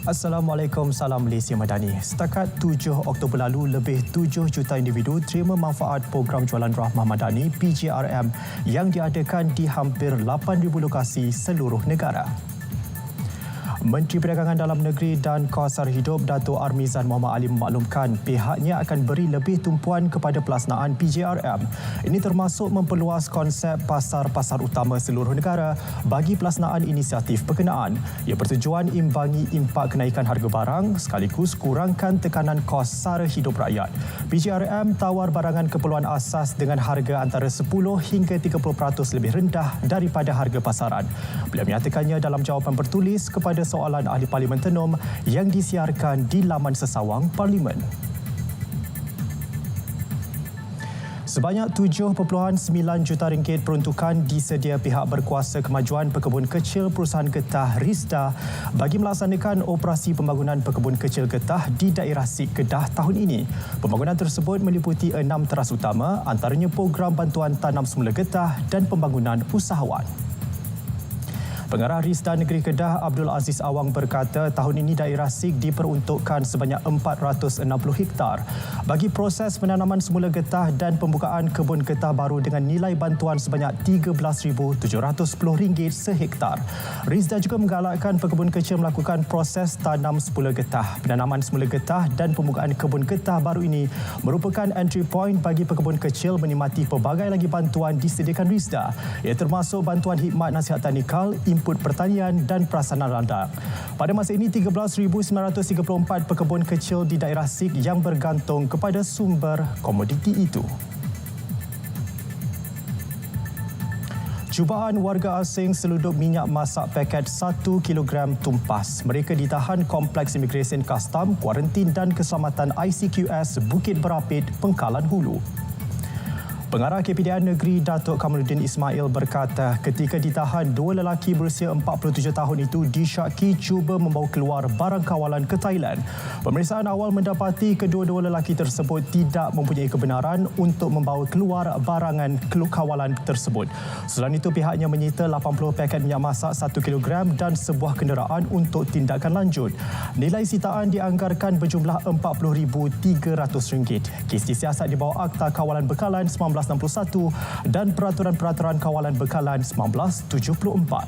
Assalamualaikum, salam Malaysia Madani. Setakat 7 Oktober lalu, lebih 7 juta individu terima manfaat program jualan rahmah madani PJRM yang diadakan di hampir 8,000 lokasi seluruh negara. Menteri Perdagangan Dalam Negeri dan Kawasan Hidup Dato' Armizan Mohamad Ali memaklumkan pihaknya akan beri lebih tumpuan kepada pelaksanaan PJRM. Ini termasuk memperluas konsep pasar-pasar utama seluruh negara bagi pelaksanaan inisiatif berkenaan. Ia bertujuan imbangi impak kenaikan harga barang sekaligus kurangkan tekanan kos sara hidup rakyat. PJRM tawar barangan keperluan asas dengan harga antara 10 hingga 30% lebih rendah daripada harga pasaran. Beliau menyatakannya dalam jawapan tertulis kepada soalan Ahli Parlimen Tenom yang disiarkan di laman sesawang Parlimen. Sebanyak 7.9 juta ringgit peruntukan disedia pihak berkuasa kemajuan pekebun kecil perusahaan getah RISDA bagi melaksanakan operasi pembangunan pekebun kecil getah di daerah Sik Kedah tahun ini. Pembangunan tersebut meliputi 6 teras utama, antaranya program bantuan tanam semula getah dan pembangunan usahawan. Pengarah RISDA Negeri Kedah Abdul Aziz Awang berkata tahun ini daerah Sik diperuntukkan sebanyak 460 hektar bagi proses penanaman semula getah dan pembukaan kebun getah baru dengan nilai bantuan sebanyak RM13,710 sehektar. RISDA juga menggalakkan pekebun kecil melakukan proses tanam semula getah. Penanaman semula getah dan pembukaan kebun getah baru ini merupakan entry point bagi pekebun kecil menikmati pelbagai lagi bantuan disediakan RISDA. Ia termasuk bantuan khidmat nasihat tadikal, input pertanian dan prasarana ladang. Pada masa ini, 13,934 pekebun kecil di daerah Sik yang bergantung kepada sumber komoditi itu. Cubaan warga asing selundup minyak masak paket 1 kg tumpas. Mereka ditahan Kompleks Imigresen Kastam, Kuarantin dan Keselamatan ICQS Bukit Berapit, Pengkalan Hulu. Pengarah KPDN Negeri Datuk Kamaluddin Ismail berkata ketika ditahan, dua lelaki berusia 47 tahun itu disyaki cuba membawa keluar barang kawalan ke Thailand. Pemeriksaan awal mendapati kedua-dua lelaki tersebut tidak mempunyai kebenaran untuk membawa keluar barangan kawalan tersebut. Selain itu, pihaknya menyita 80 paket minyak masak 1 kg dan sebuah kenderaan untuk tindakan lanjut. Nilai sitaan dianggarkan berjumlah RM40,300. Kes disiasat di bawah Akta Kawalan Bekalan 1961 dan Peraturan-Peraturan Kawalan Bekalan 1974.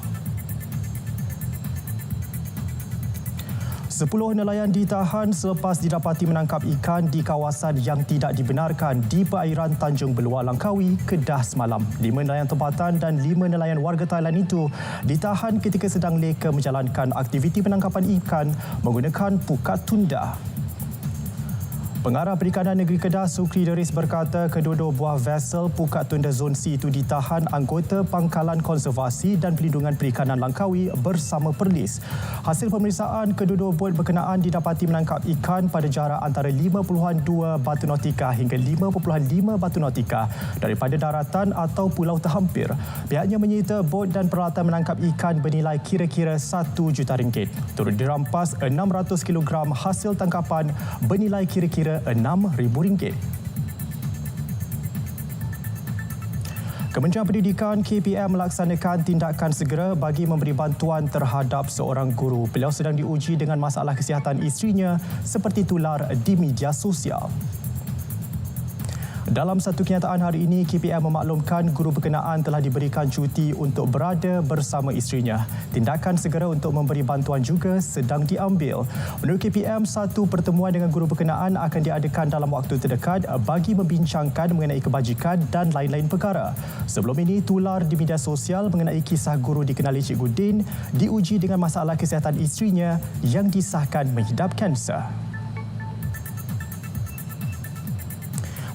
10 nelayan ditahan selepas didapati menangkap ikan di kawasan yang tidak dibenarkan di perairan Tanjung Beluar, Langkawi, Kedah semalam. 5 nelayan tempatan dan 5 nelayan warga Thailand itu ditahan ketika sedang leka menjalankan aktiviti penangkapan ikan menggunakan pukat tunda. Pengarah Perikanan Negeri Kedah Sukri Deris berkata kedua-dua buah vesel pukat tunda Zon C itu ditahan anggota Pangkalan Konservasi dan Pelindungan Perikanan Langkawi bersama Perlis. Hasil pemeriksaan, kedua-dua bot berkenaan didapati menangkap ikan pada jarak antara 5.2 batu nautika hingga 5.5 batu nautika daripada daratan atau pulau terhampir. Pihaknya menyita bot dan peralatan menangkap ikan bernilai kira-kira RM1 juta. Turut dirampas 600 kg hasil tangkapan bernilai kira-kira RM6,000. Kementerian Pendidikan KPM melaksanakan tindakan segera bagi memberi bantuan terhadap seorang guru. Beliau sedang diuji dengan masalah kesihatan isterinya seperti tular di media sosial. Dalam satu kenyataan hari ini, KPM memaklumkan guru berkenaan telah diberikan cuti untuk berada bersama isterinya. Tindakan segera untuk memberi bantuan juga sedang diambil. Menurut KPM, satu pertemuan dengan guru berkenaan akan diadakan dalam waktu terdekat bagi membincangkan mengenai kebajikan dan lain-lain perkara. Sebelum ini, tular di media sosial mengenai kisah guru dikenali Cikgu Din diuji dengan masalah kesihatan isterinya yang disahkan mengidap kanser.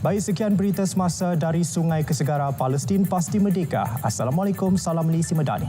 Baik, sekian berita semasa dari Sungai Kesegara Palestin Pasti Merdeka. Assalamualaikum, salam Malaysia Madani.